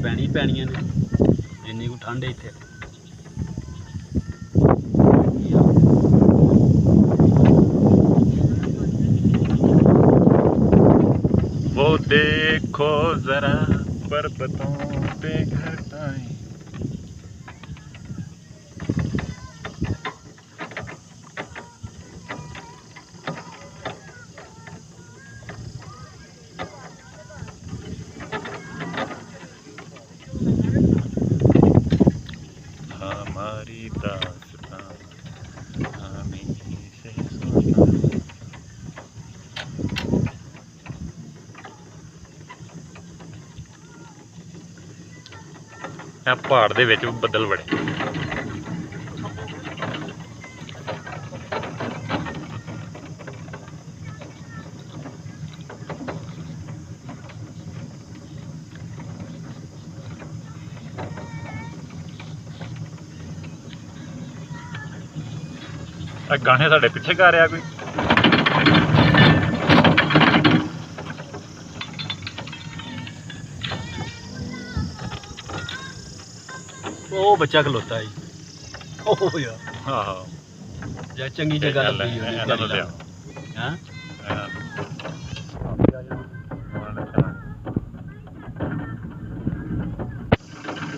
पैनियां ने इन्नी को ठंड है इत्थे। वो देखो जरा पर्वतों पे घटाएं। हमारी दास्तां हमें से सुना। पहाड़ दे विच बदल बड़े गाने साढ़े पिछे गा रहा कोई। ओ बच्चा खलोता है ओ यार। हाँ या चंगी जगह लगी है।